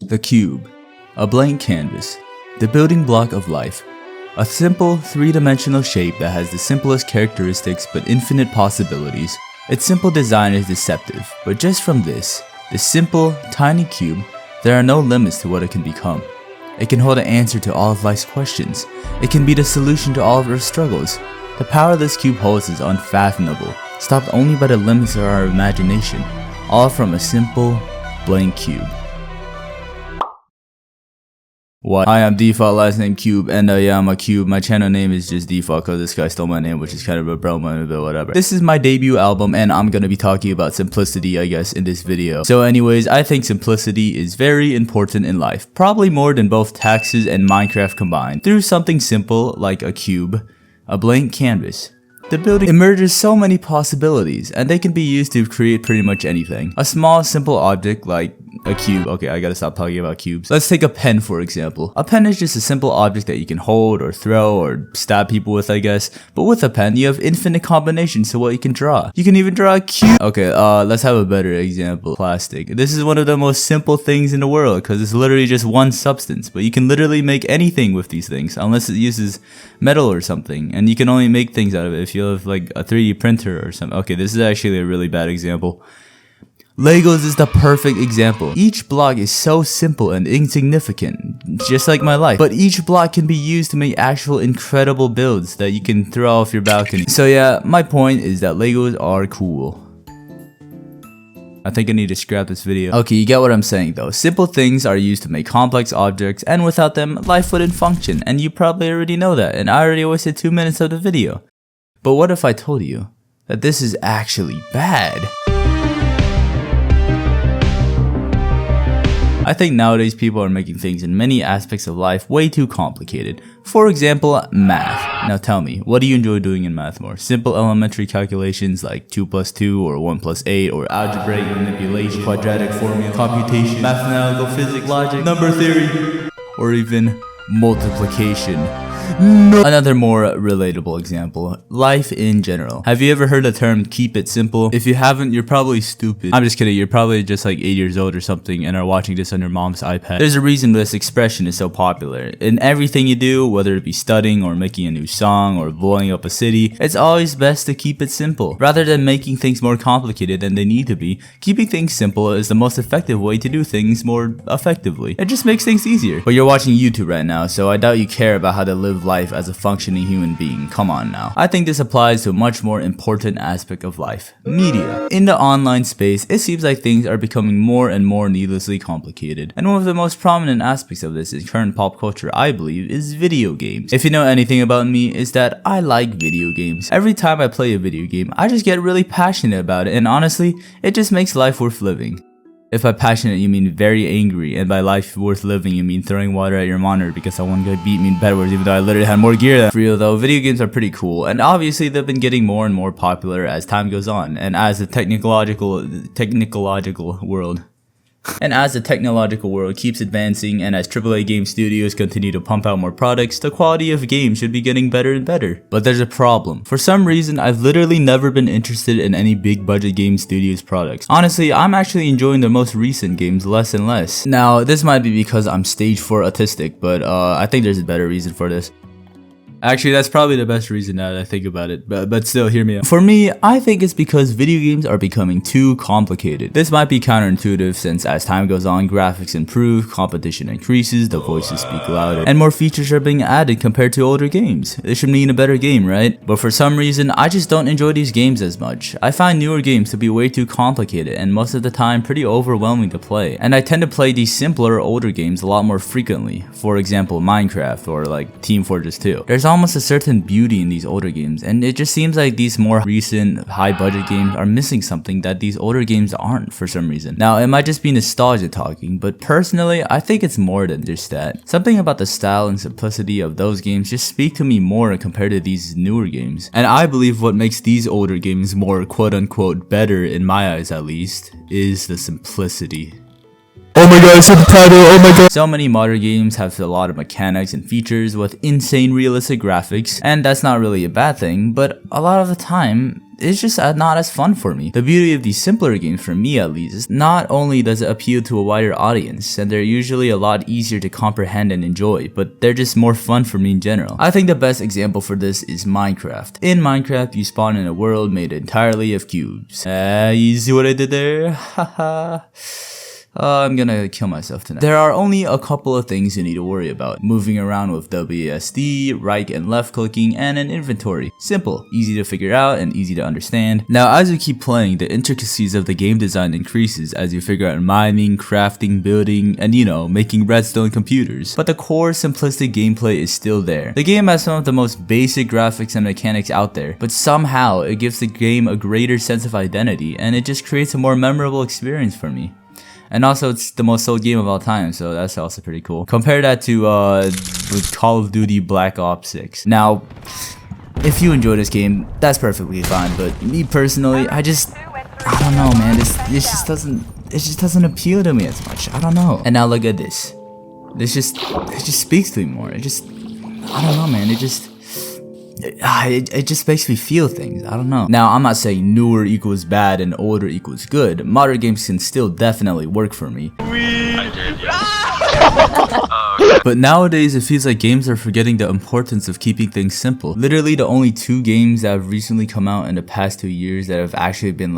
The cube, a blank canvas, the building block of life. A simple, three-dimensional shape that has the simplest characteristics but infinite possibilities. Its simple design is deceptive, but just from this simple, tiny cube, there are no limits to what it can become. It can hold an answer to all of life's questions. It can be the solution to all of our struggles. The power this cube holds is unfathomable, stopped only by the limits of our imagination, all from a simple, blank cube. What? Hi, I'm Default, last name Cube, and yeah, I'm a cube. My channel name is just Default because this guy stole my name, which is kind of a bro moment, but whatever. This is my debut album, and I'm gonna be talking about simplicity, I guess, in this video. So anyways, I think simplicity is very important in life, probably more than both taxes and Minecraft combined. Through something simple like a cube, a blank canvas, the building emerges so many possibilities, and they can be used to create pretty much anything. A small, simple object like a cube. Okay, I gotta stop talking about cubes. Let's take a pen, for example. A pen is just a simple object that you can hold or throw or stab people with, I guess. But with a pen, you have infinite combinations to what you can draw. You can even draw a cube. Okay, let's have a better example. Plastic. This is one of the most simple things in the world because it's literally just one substance. But you can literally make anything with these things unless it uses metal or something. And you can only make things out of it if you have like a 3D printer or something. Okay, this is actually a really bad example. Legos is the perfect example. Each block is so simple and insignificant, just like my life. But each block can be used to make actual incredible builds that you can throw off your balcony. So yeah, my point is that Legos are cool. I think I need to scrap this video. Okay, you get what I'm saying though. Simple things are used to make complex objects, and without them, life wouldn't function. And you probably already know that, and I already wasted 2 minutes of the video. But what if I told you that this is actually bad? I think nowadays people are making things in many aspects of life way too complicated. For example, math. Now tell me, what do you enjoy doing in math more? Simple elementary calculations like 2 plus 2 or 1 plus 8 or algebraic manipulation, quadratic formula, computation, mathematical physics, logic, number theory, or even multiplication. No. Another more relatable example, life in general. Have you ever heard the term keep it simple? If you haven't, you're probably stupid. I'm just kidding, you're probably just like 8 years old or something and are watching this on your mom's iPad. There's a reason this expression is so popular. In everything you do, whether it be studying or making a new song or blowing up a city, it's always best to keep it simple. Rather than making things more complicated than they need to be, keeping things simple is the most effective way to do things more effectively. It just makes things easier. But you're watching YouTube right now, so I doubt you care about how to live life as a functioning human being. Come on now. I think this applies to a much more important aspect of life, media. In the online space, it seems like things are becoming more and more needlessly complicated. And one of the most prominent aspects of this in current pop culture, I believe, is video games. If you know anything about me, is that I like video games. Every time I play a video game, I just get really passionate about it, and honestly, it just makes life worth living. If by passionate you mean very angry, and by life worth living you mean throwing water at your monitor because that one guy beat me in Bed Wars even though I literally had more gear than for real though. Video games are pretty cool, and obviously they've been getting more and more popular as time goes on, and as the technological world keeps advancing, and as AAA game studios continue to pump out more products, the quality of games should be getting better and better. But there's a problem. For some reason, I've literally never been interested in any big budget game studios products. Honestly, I'm actually enjoying the most recent games less and less. Now, this might be because I'm stage 4 autistic, but I think there's a better reason for this. Actually, that's probably the best reason now that I think about it, but still, hear me out. For me, I think it's because video games are becoming too complicated. This might be counterintuitive since as time goes on, graphics improve, competition increases, the voices speak louder, and more features are being added compared to older games. This should mean a better game, right? But for some reason, I just don't enjoy these games as much. I find newer games to be way too complicated and most of the time pretty overwhelming to play. And I tend to play these simpler, older games a lot more frequently. For example, Minecraft or like Team Fortress 2. There's almost a certain beauty in these older games, and it just seems like these more recent high budget games are missing something that these older games aren't for some reason. Now it might just be nostalgia talking, but personally I think it's more than just that. Something about the style and simplicity of those games just speak to me more compared to these newer games. And I believe what makes these older games more quote unquote better, in my eyes at least, is the simplicity. Oh my god, subtitle, oh my god. So many modern games have a lot of mechanics and features with insane realistic graphics, and that's not really a bad thing, but a lot of the time, it's just not as fun for me. The beauty of these simpler games, for me at least, is not only does it appeal to a wider audience, and they're usually a lot easier to comprehend and enjoy, but they're just more fun for me in general. I think the best example for this is Minecraft. In Minecraft, you spawn in a world made entirely of cubes. You see what I did there? Haha. I'm gonna kill myself tonight. There are only a couple of things you need to worry about. Moving around with WASD, right and left clicking, and an inventory. Simple, easy to figure out, and easy to understand. Now as you keep playing, the intricacies of the game design increases as you figure out mining, crafting, building, and making redstone computers. But the core simplistic gameplay is still there. The game has some of the most basic graphics and mechanics out there, but somehow it gives the game a greater sense of identity, and it just creates a more memorable experience for me. And also, it's the most sold game of all time, so that's also pretty cool. Compare that to Call of Duty Black Ops 6. Now, if you enjoy this game, that's perfectly fine. But me personally, I don't know, man. This just doesn't appeal to me as much. I don't know. And now look at this. It just speaks to me more. I don't know, man. It just makes me feel things. I don't know. Now, I'm not saying newer equals bad and older equals good. Modern games can still definitely work for me. But nowadays, it feels like games are forgetting the importance of keeping things simple. Literally, the only two games that have recently come out in the past 2 years that have actually been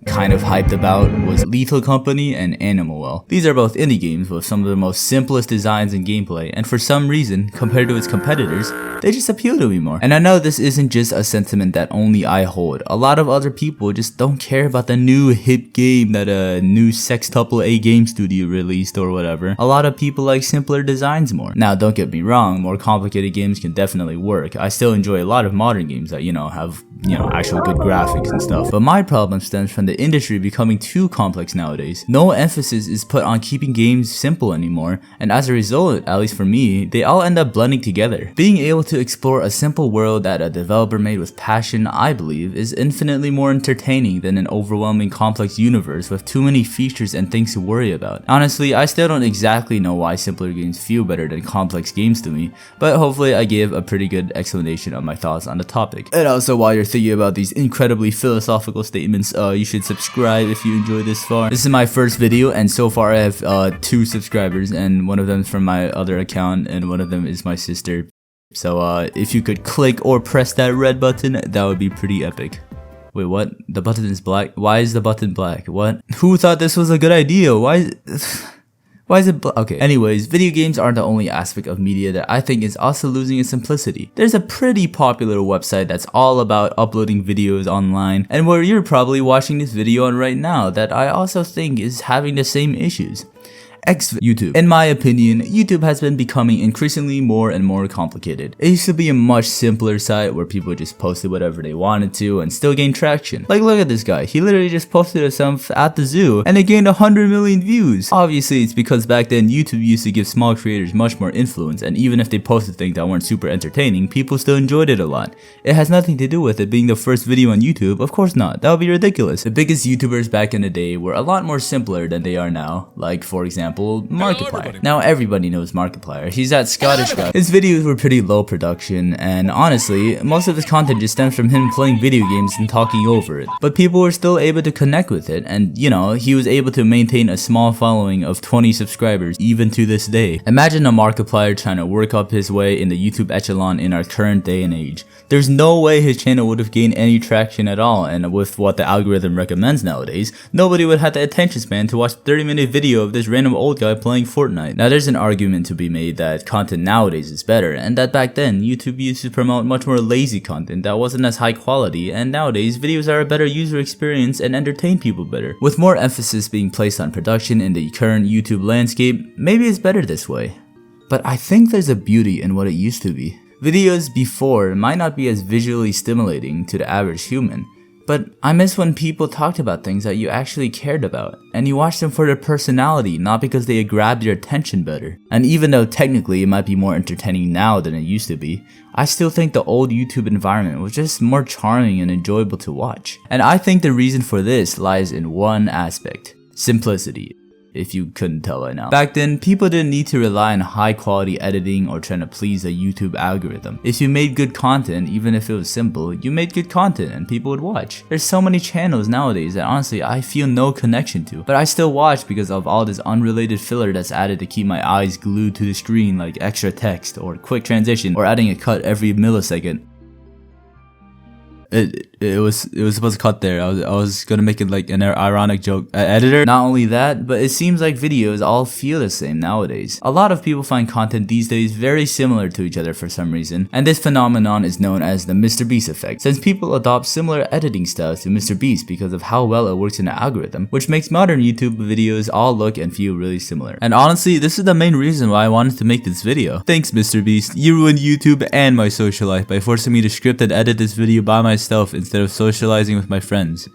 kind of hyped about was Lethal Company and Animal Well. These are both indie games with some of the most simplest designs and gameplay, and for some reason, compared to its competitors, they just appeal to me more. And I know this isn't just a sentiment that only I hold. A lot of other people just don't care about the new hip game that a new sextuple A game studio released or whatever. A lot of people like simpler designs more. Now, don't get me wrong, more complicated games can definitely work. I still enjoy a lot of modern games that, have, actual good graphics and stuff. But my problem stems from the industry becoming too complex nowadays. No emphasis is put on keeping games simple anymore, and as a result, at least for me, they all end up blending together. Being able to explore a simple world that a developer made with passion, I believe, is infinitely more entertaining than an overwhelming complex universe with too many features and things to worry about. Honestly, I still don't exactly know why simpler games feel better than complex games to me, but hopefully I gave a pretty good explanation of my thoughts on the topic. And also, while you're thinking about these incredibly philosophical statements, you should subscribe if you enjoyed this far. This is my first video, and so far I have 2 subscribers, and one of them is from my other account, and one of them is my sister. So if you could click or press that red button, that would be pretty epic. Wait, what? The button is black? Why is the button black? What? Who thought this was a good idea? Why is it okay, anyways, video games aren't the only aspect of media that I think is also losing its simplicity. There's a pretty popular website that's all about uploading videos online, and where you're probably watching this video on right now, that I also think is having the same issues. YouTube. In my opinion, YouTube has been becoming increasingly more and more complicated. It used to be a much simpler site where people just posted whatever they wanted to and still gained traction. Like, look at this guy. He literally just posted himself at the zoo and it gained 100 million views. Obviously, it's because back then YouTube used to give small creators much more influence, and even if they posted things that weren't super entertaining, people still enjoyed it a lot. It has nothing to do with it being the first video on YouTube. Of course not. That would be ridiculous. The biggest YouTubers back in the day were a lot more simpler than they are now. Like, for example, Markiplier. Now everybody knows Markiplier. He's that Scottish guy. His videos were pretty low production, and honestly, most of his content just stems from him playing video games and talking over it. But people were still able to connect with it, and he was able to maintain a small following of 20 subscribers even to this day. Imagine a Markiplier trying to work up his way in the YouTube echelon in our current day and age. There's no way his channel would have gained any traction at all, and with what the algorithm recommends nowadays, nobody would have the attention span to watch a 30-minute video of this random old guy playing Fortnite. Now there's an argument to be made that content nowadays is better, and that back then YouTube used to promote much more lazy content that wasn't as high quality, and nowadays videos are a better user experience and entertain people better. With more emphasis being placed on production in the current YouTube landscape, maybe it's better this way. But I think there's a beauty in what it used to be. Videos before might not be as visually stimulating to the average human, but I miss when people talked about things that you actually cared about, and you watched them for their personality, not because they grabbed your attention better. And even though technically it might be more entertaining now than it used to be, I still think the old YouTube environment was just more charming and enjoyable to watch. And I think the reason for this lies in one aspect: simplicity. if you couldn't tell by now. Back then, people didn't need to rely on high quality editing or trying to please the YouTube algorithm. If you made good content, even if it was simple, you made good content and people would watch. There's so many channels nowadays that honestly I feel no connection to, but I still watch because of all this unrelated filler that's added to keep my eyes glued to the screen, like extra text or quick transition or adding a cut every millisecond. It was supposed to cut there. I was gonna make it like an ironic joke. Editor. Not only that, but it seems like videos all feel the same nowadays. A lot of people find content these days very similar to each other for some reason, and this phenomenon is known as the Mr. Beast effect, since people adopt similar editing styles to Mr. Beast because of how well it works in the algorithm, which makes modern YouTube videos all look and feel really similar. And honestly, this is the main reason why I wanted to make this video. Thanks, Mr. Beast. You ruined YouTube and my social life by forcing me to script and edit this video by myself instead of socializing with my friends,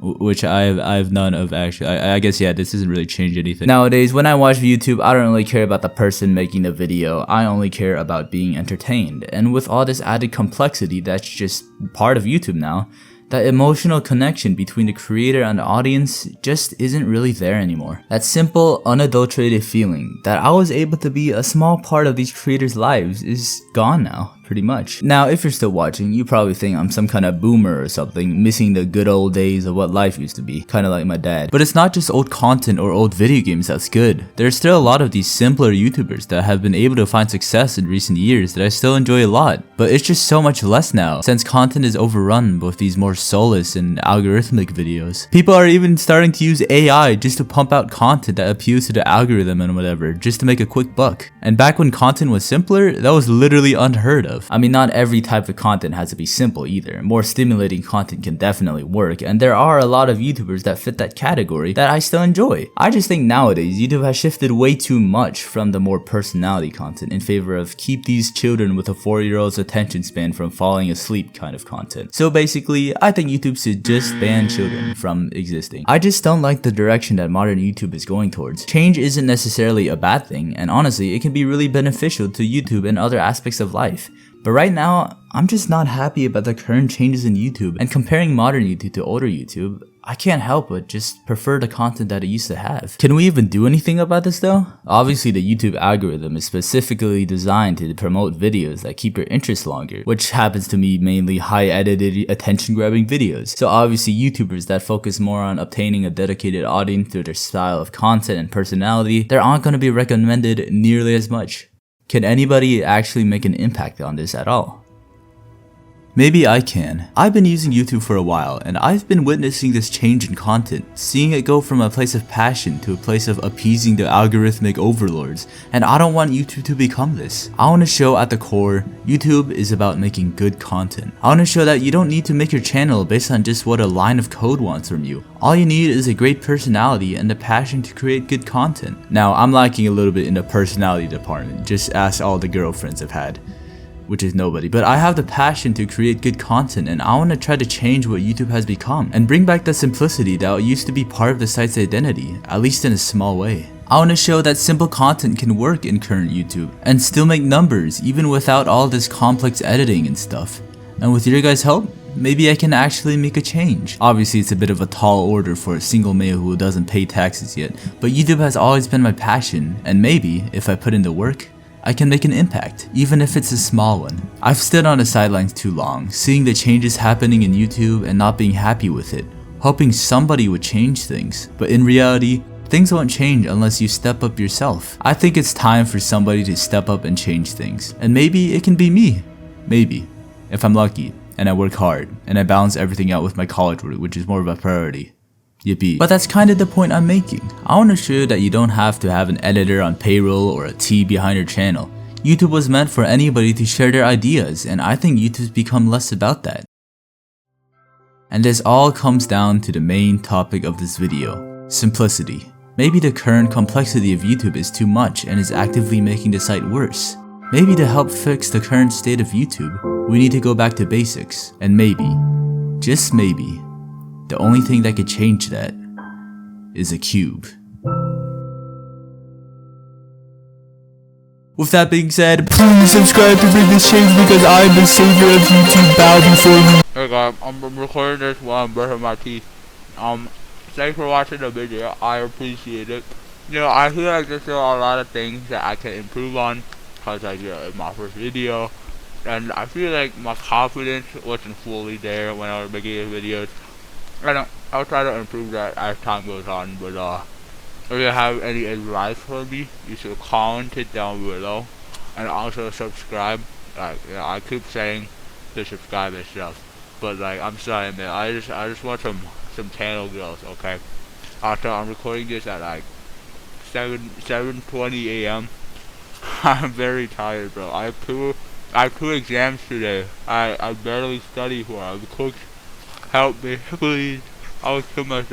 which I have none of actually. I guess yeah, this doesn't really change anything. Nowadays, when I watch YouTube, I don't really care about the person making the video. I only care about being entertained. And with all this added complexity that's just part of YouTube now, that emotional connection between the creator and the audience just isn't really there anymore. That simple, unadulterated feeling that I was able to be a small part of these creators' lives is gone now, pretty much. Now, if you're still watching, you probably think I'm some kind of boomer or something, missing the good old days of what life used to be, kind of like my dad. But it's not just old content or old video games that's good. There's still a lot of these simpler YouTubers that have been able to find success in recent years that I still enjoy a lot, but it's just so much less now, since content is overrun with these more soulless and algorithmic videos. People are even starting to use AI just to pump out content that appeals to the algorithm and whatever, just to make a quick buck. And back when content was simpler, that was literally unheard of. I mean, not every type of content has to be simple either. More stimulating content can definitely work, and there are a lot of YouTubers that fit that category that I still enjoy. I just think nowadays YouTube has shifted way too much from the more personality content in favor of keep these children with a 4-year-old's attention span from falling asleep kind of content. So basically, I think YouTube should just ban children from existing. I just don't like the direction that modern YouTube is going towards. Change isn't necessarily a bad thing, and honestly, it can be really beneficial to YouTube and other aspects of life. But right now, I'm just not happy about the current changes in YouTube, and comparing modern YouTube to older YouTube, I can't help but just prefer the content that it used to have. Can we even do anything about this though? Obviously, the YouTube algorithm is specifically designed to promote videos that keep your interest longer, which happens to be mainly high edited, attention grabbing videos. So obviously, YouTubers that focus more on obtaining a dedicated audience through their style of content and personality, they aren't going to be recommended nearly as much. Can anybody actually make an impact on this at all? Maybe I can. I've been using YouTube for a while, and I've been witnessing this change in content, seeing it go from a place of passion to a place of appeasing the algorithmic overlords, and I don't want YouTube to become this. I want to show at the core, YouTube is about making good content. I want to show that you don't need to make your channel based on just what a line of code wants from you. All you need is a great personality and the passion to create good content. Now, I'm lacking a little bit in the personality department, just ask all the girlfriends I've had, which is nobody, but I have the passion to create good content, and I want to try to change what YouTube has become and bring back the simplicity that used to be part of the site's identity, at least in a small way. I want to show that simple content can work in current YouTube and still make numbers even without all this complex editing and stuff. And with your guys' help, maybe I can actually make a change. Obviously, it's a bit of a tall order for a single male who doesn't pay taxes yet, but YouTube has always been my passion, and maybe, if I put in the work, I can make an impact, even if it's a small one. I've stood on the sidelines too long, seeing the changes happening in YouTube and not being happy with it, hoping somebody would change things. But in reality, things won't change unless you step up yourself. I think it's time for somebody to step up and change things. And maybe it can be me. Maybe. If I'm lucky, and I work hard, and I balance everything out with my college work, which is more of a priority. Yippee. But that's kind of the point I'm making. I want to show you that you don't have to have an editor on payroll or a team behind your channel. YouTube was meant for anybody to share their ideas, and I think YouTube's become less about that. And this all comes down to the main topic of this video, simplicity. Maybe the current complexity of YouTube is too much and is actively making the site worse. Maybe to help fix the current state of YouTube, we need to go back to basics. And maybe, just maybe, the only thing that could change that is a cube. With that being said, please subscribe to bring this change because I'm the savior of YouTube. Bow before me. Hey guys, I'm recording this while I'm brushing my teeth. Thanks for watching the video. I appreciate it. I feel like there's still a lot of things that I can improve on, cause like it's my first video, and I feel like my confidence wasn't fully there when I was making these videos. I'll try to improve that as time goes on. But if you have any advice for me, you should comment it down below, and also subscribe. Like I keep saying to subscribe and stuff, but like I'm sorry, man. I just want some channel growth. Okay. Also, I'm recording this at like 7:20 a.m. I'm very tired, bro. I have two exams today. I barely study for them. Coach, help me, please. I will kill myself.